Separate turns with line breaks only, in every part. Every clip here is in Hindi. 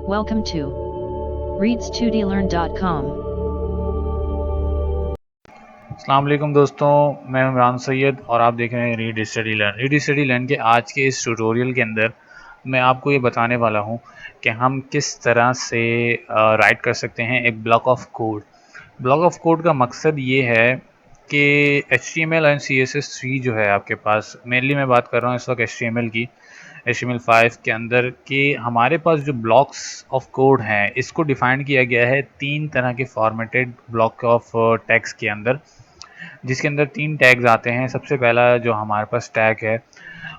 Welcome to reads2dlearn.com.
अस्सलाम वालेकुम दोस्तों, मैं इमरान सैयद और आप देख रहे हैं read study learn. Read study learn के आज के इस ट्यूटोरियल के अंदर मैं आपको ये बताने वाला हूँ कि हम किस तरह से राइट कर सकते हैं एक block of code. Block of code का मकसद ये है कि HTML एंड CSS3 जो है आपके पास, मेनली मैं बात कर रहा हूँ इस वक्त HTML की, HTML5 के अंदर कि हमारे पास जो ब्लॉक्स ऑफ कोड हैं इसको डिफाइन किया गया है 3 तरह के फॉर्मेटेड ब्लॉक ऑफ टेक्स्ट के अंदर, जिसके अंदर 3 टैग्स आते हैं। सबसे पहला जो हमारे पास टैग है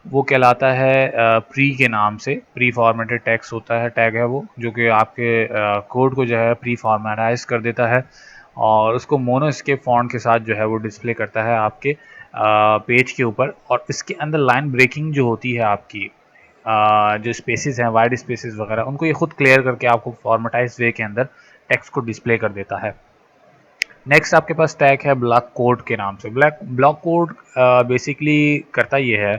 वो कहलाता है प्री के नाम से। प्री फॉर्मेटेड टेक्स्ट होता है, टैग है वो, जो कि आपके कोड को जो है प्री फॉर्मेटाइज कर देता है और उसको मोनोस्केप फॉन्ट के साथ जो है वो डिस्प्ले करता है आपके पेज के ऊपर। और इसके अंदर लाइन ब्रेकिंग जो होती है आपकी, जो स्पेसेस हैं, वाइड स्पेसेस वगैरह, उनको ये खुद क्लियर करके आपको फॉर्मेटाइज वे के अंदर टेक्स्ट को डिस्प्ले कर देता है। नेक्स्ट आपके पास टैग है ब्लॉक कोड के नाम से। ब्लॉक कोड बेसिकली करता ये है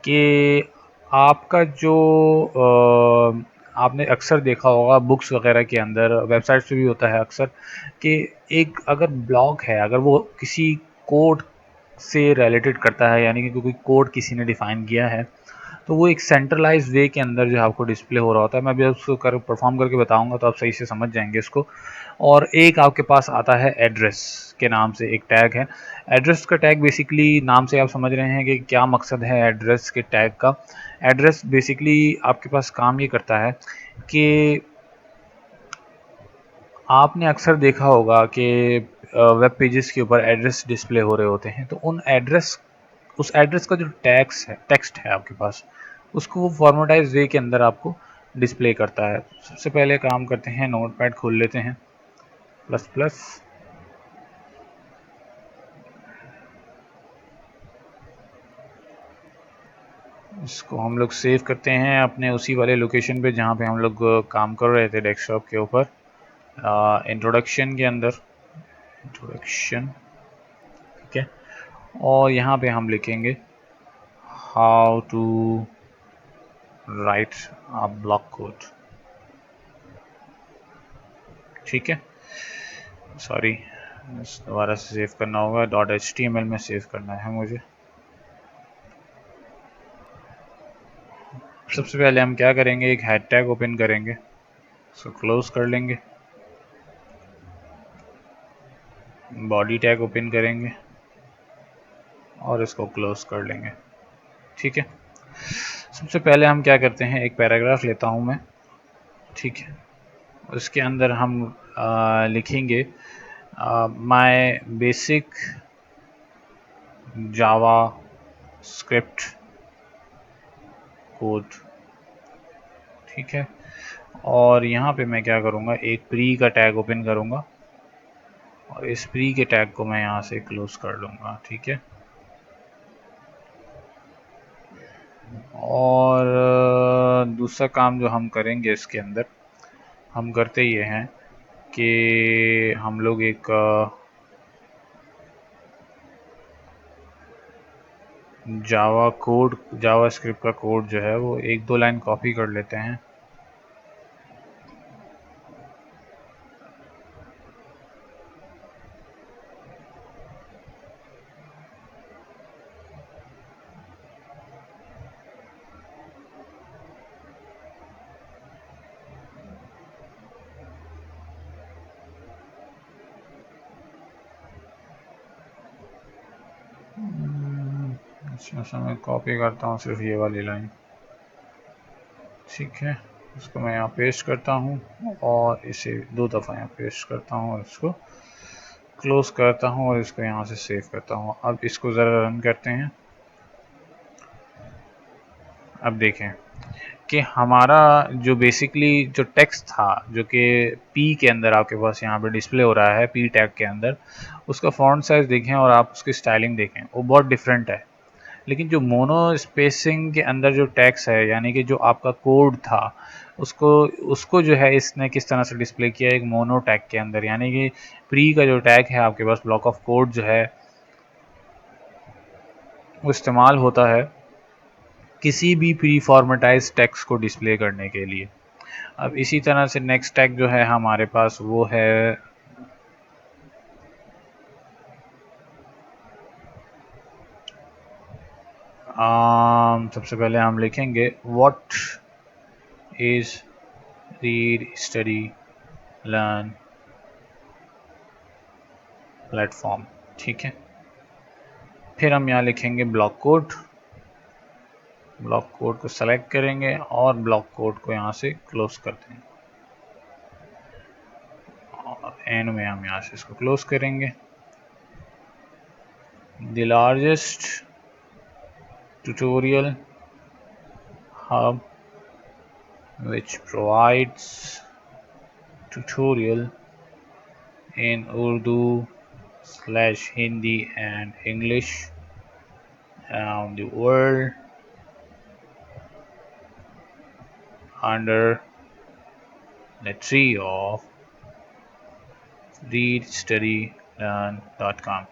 कि आपका जो आपने अक्सर देखा होगा बुक्स वगैरह के अंदर, वेबसाइट्स पे भी होता है अक्सर, कि एक अगर ब्लॉक है, अगर वो किसी कोड से रिलेटेड करता है, यानी कि कोई कोड किसी ने डिफाइन किया है, तो वो एक सेंट्रलाइज वे के अंदर जो है आपको डिस्प्ले हो रहा होता है। मैं अभी उसको परफॉर्म करके बताऊंगा तो आप सही से समझ जाएंगे इसको। और एक आपके पास आता है एड्रेस के नाम से, एक टैग है। एड्रेस का टैग बेसिकली नाम से आप समझ रहे हैं कि क्या मकसद है एड्रेस के टैग का। एड्रेस बेसिकली आपके पास काम ये करता है कि आपने अक्सर देखा होगा कि वेब पेजेस के ऊपर एड्रेस डिस्प्ले हो रहे होते हैं, तो उस एड्रेस का जो टेक्स्ट है आपके पास, उसको वो फॉर्मेटाइज वे के अंदर आपको डिस्प्ले करता है। सबसे पहले काम करते हैं, नोटपैड खोल लेते हैं, प्लस प्लस, इसको हम लोग सेव करते हैं अपने उसी वाले लोकेशन पे जहाँ पे हम लोग काम कर रहे थे, डेस्कटॉप के ऊपर, इंट्रोडक्शन के अंदर, इंट्रोडक्शन, ठीक है। और यहाँ पे हम लिखेंगे how to write a block code, ठीक है। सॉरी, दोबारा से सेव करना होगा, .html में सेव करना है मुझे। सबसे पहले हम क्या करेंगे, एक हेड टैग ओपन करेंगे, इसको क्लोज कर लेंगे। बॉडी टैग ओपन करेंगे और इसको क्लोज कर लेंगे, ठीक है। सबसे पहले हम क्या करते हैं, एक पैराग्राफ लेता हूं मैं, ठीक है। उसके अंदर हम लिखेंगे my basic Java script code, ठीक है। और यहाँ पे मैं क्या करूँगा, एक प्री का टैग ओपन करूँगा और इस प्री के टैग को मैं यहाँ से क्लोज कर लूँगा, ठीक है। और दूसरा काम जो हम करेंगे इसके अंदर, हम करते ये हैं कि हम लोग एक जावा स्क्रिप्ट का कोड जो है वो 1-2 लाइन कॉपी कर लेते हैं। अच्छा, मैं कॉपी करता हूँ सिर्फ ये वाली लाइन, ठीक है। इसको मैं यहाँ पेस्ट करता हूँ और इसे 2 दफ़ा यहाँ पेस्ट करता हूँ और इसको क्लोज करता हूँ और इसको यहाँ से सेव करता हूँ। अब इसको ज़रा रन करते हैं। अब देखें कि हमारा जो बेसिकली जो टेक्स्ट था, जो कि पी के अंदर आपके पास यहाँ पे डिस्प्ले हो रहा है, पी टैग के अंदर, उसका फॉन्ट साइज देखें और आप उसकी स्टाइलिंग देखें, वो बहुत डिफरेंट है। लेकिन जो मोनो स्पेसिंग के अंदर जो टेक्स्ट है, यानी कि जो आपका कोड था, उसको उसको जो है इसने किस तरह से डिस्प्ले किया, एक मोनो टैग के अंदर, यानी कि प्री का जो टैग है आपके पास, ब्लॉक ऑफ कोड जो है, वो इस्तेमाल होता है किसी भी प्री फॉर्मेटाइज टेक्स्ट को डिस्प्ले करने के लिए। अब इसी तरह से नेक्स्ट टैग जो है हमारे पास वो है सबसे पहले हम लिखेंगे what is read study learn platform. ठीक है, फिर हम यहाँ लिखेंगे ब्लॉक कोड। ब्लॉक कोड को सेलेक्ट करेंगे और ब्लॉक कोड को यहाँ से क्लोज करते हैं और एंड में हम यहाँ से इसको क्लोज करेंगे। The largest tutorial hub which provides tutorial in Urdu/Hindi and English around the world under the tree of readstudylearn.com।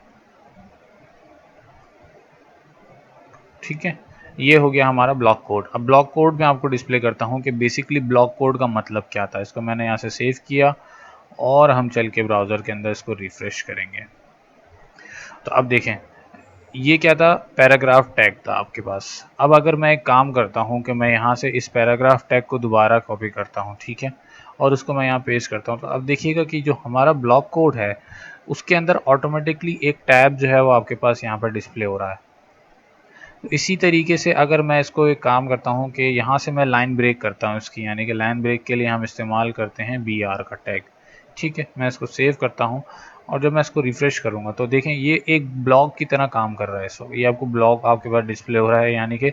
ठीक है, ये हो गया हमारा ब्लॉक कोड। अब ब्लॉक कोड में आपको डिस्प्ले करता हूँ कि बेसिकली ब्लॉक कोड का मतलब क्या था। इसको मैंने यहाँ से सेव किया और हम चल के ब्राउज़र के अंदर इसको रिफ्रेश करेंगे। तो अब देखें, ये क्या था, पैराग्राफ टैग था आपके पास। अब अगर मैं एक काम करता हूँ कि मैं यहाँ से इस पैराग्राफ टैग को दोबारा कॉपी करता हूँ, ठीक है, और उसको मैं यहाँ पेस्ट करता हूँ, तो अब देखिएगा कि जो हमारा ब्लॉक कोड है उसके अंदर ऑटोमेटिकली एक टैब जो है वो आपके पास यहाँ पर डिस्प्ले हो रहा है। तो इसी तरीके से अगर मैं इसको एक काम करता हूँ कि यहाँ से मैं लाइन ब्रेक करता हूँ इसकी, यानी कि लाइन ब्रेक के लिए हम इस्तेमाल करते हैं BR का टैग। ठीक है, मैं इसको सेव करता हूँ और जब मैं इसको रिफ्रेश करूँगा तो देखें ये एक ब्लॉग की तरह काम कर रहा है। सो ये आपको ब्लॉग आपके पास डिस्प्ले हो रहा है, यानी कि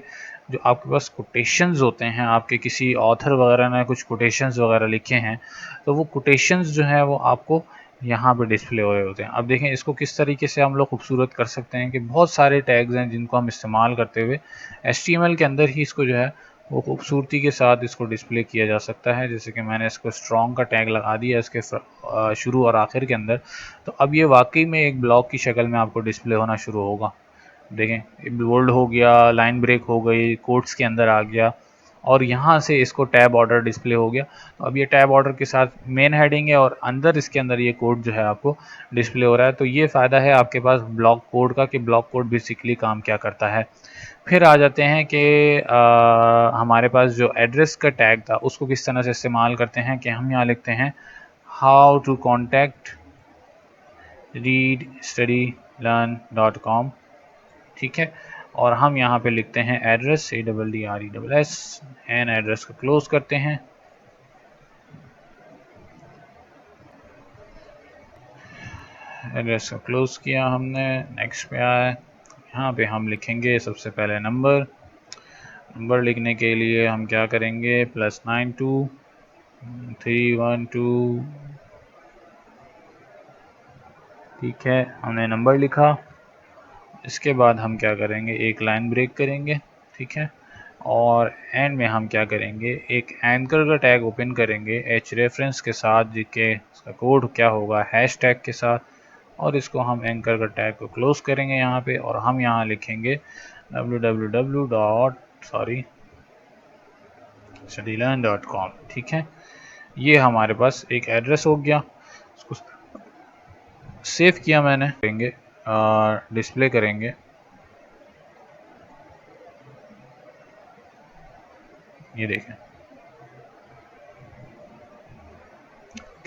जो आपके पास कोटेशंस होते हैं, आपके किसी ऑथर वगैरह ने कुछ कोटेशंस वगैरह लिखे हैं, तो वो कोटेशंस जो है वो आपको यहाँ पे डिस्प्ले हो रहे होते हैं। अब देखें इसको किस तरीके से हम लोग खूबसूरत कर सकते हैं कि बहुत सारे टैग्स हैं जिनको हम इस्तेमाल करते हुए HTML के अंदर ही इसको जो है वो खूबसूरती के साथ इसको डिस्प्ले किया जा सकता है। जैसे कि मैंने इसको स्ट्रॉन्ग का टैग लगा दिया इसके शुरू और आखिर के अंदर, तो अब ये वाकई में एक ब्लॉक की शक्ल में आपको डिस्प्ले होना शुरू होगा। देखें बोल्ड हो गया, लाइन ब्रेक हो गई, कोट्स के अंदर आ गया और यहाँ से इसको टैब ऑर्डर डिस्प्ले हो गया। तो अब ये टैब ऑर्डर के साथ मेन हेडिंग है और अंदर इसके अंदर ये कोड जो है आपको डिस्प्ले हो रहा है। तो ये फ़ायदा है आपके पास ब्लॉक कोड का कि ब्लॉक कोड बेसिकली काम क्या करता है। फिर आ जाते हैं कि हमारे पास जो एड्रेस का टैग था उसको किस तरह से इस्तेमाल करते हैं कि हम यहाँ लिखते हैं हाउ टू कॉन्टैक्ट readstudylearn.com। ठीक है, और हम यहाँ पे लिखते हैं एड्रेस ADDRESS एंड एड्रेस को क्लोज करते हैं। एड्रेस को क्लोज किया हमने, नेक्स्ट पे आया, यहाँ पे हम लिखेंगे सबसे पहले नंबर लिखने के लिए हम क्या करेंगे +923112। ठीक है, हमने नंबर लिखा। इसके बाद हम क्या करेंगे, एक लाइन ब्रेक करेंगे। ठीक है, और एंड में हम क्या करेंगे, एक एंकर का टैग ओपन करेंगे href के साथ, जिसके इसका कोड क्या होगा हैश टैग के साथ, और इसको हम एंकर का टैग को क्लोज करेंगे यहाँ पे और हम यहाँ लिखेंगे www.studylearn.com। ठीक है, ये हमारे पास एक एड्रेस हो गया। उसको सेव किया मैंने, करेंगे डिस्प्ले करेंगे। ये देखें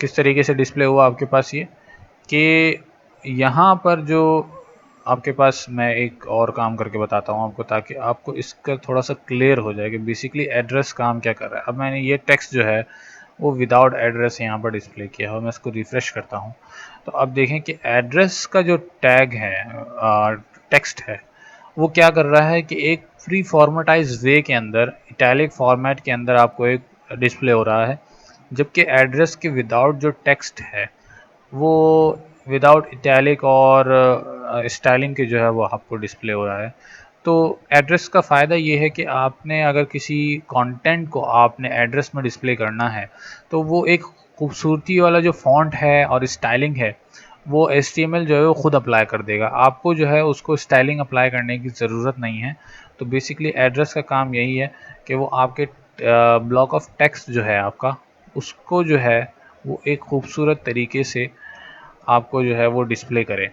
किस तरीके से डिस्प्ले हुआ आपके पास ये, कि यहाँ पर जो आपके पास, मैं एक और काम करके बताता हूँ आपको ताकि आपको इसका थोड़ा सा क्लियर हो जाए कि बेसिकली एड्रेस काम क्या कर रहा है। अब मैंने ये टेक्स्ट जो है वो विदाउट एड्रेस यहाँ पर डिस्प्ले किया है, मैं इसको रिफ़्रेश करता हूँ तो अब देखें कि एड्रेस का जो टैग है टेक्स्ट है वो क्या कर रहा है कि एक फ्री फॉर्मेटाइज वे के अंदर इटैलिक फॉर्मेट के अंदर आपको एक डिस्प्ले हो रहा है, जबकि एड्रेस के विदाउट जो टेक्स्ट है वो विदाउट इटैलिक और स्टाइलिंग के जो है वो आपको डिस्प्ले हो रहा है। तो एड्रेस का फ़ायदा ये है कि आपने अगर किसी कंटेंट को आपने एड्रेस में डिस्प्ले करना है तो वो एक खूबसूरती वाला जो फॉन्ट है और स्टाइलिंग है वो HTML जो है वो खुद अप्लाई कर देगा, आपको जो है उसको स्टाइलिंग अप्लाई करने की ज़रूरत नहीं है। तो बेसिकली एड्रेस का काम यही है कि वो आपके ब्लॉक ऑफ टेक्स्ट जो है आपका, उसको जो है वो एक खूबसूरत तरीके से आपको जो है वो डिस्प्ले करे।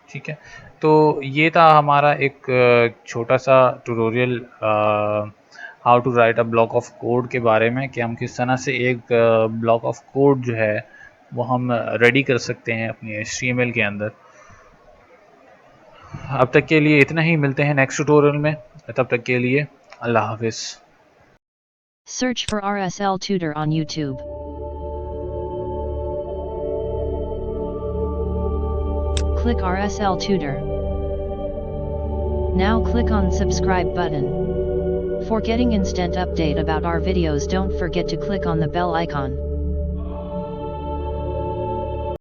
ठीक है, तो ये था हमारा एक छोटा सा tutorial how to write a block of code के बारे में, कि हम किस तरह से एक ब्लॉक ऑफ कोड जो है वो हम रेडी कर सकते हैं अपनी HTML के अंदर। अब तक के लिए इतना ही, मिलते हैं नेक्स्ट ट्यूटोरियल में, तब तक के लिए अल्लाह हाफिज़।
Search for RSL Tutor on YouTube. Click RSL Tutor. Now click on subscribe button. For getting instant update about our videos, don't forget to click on the bell icon.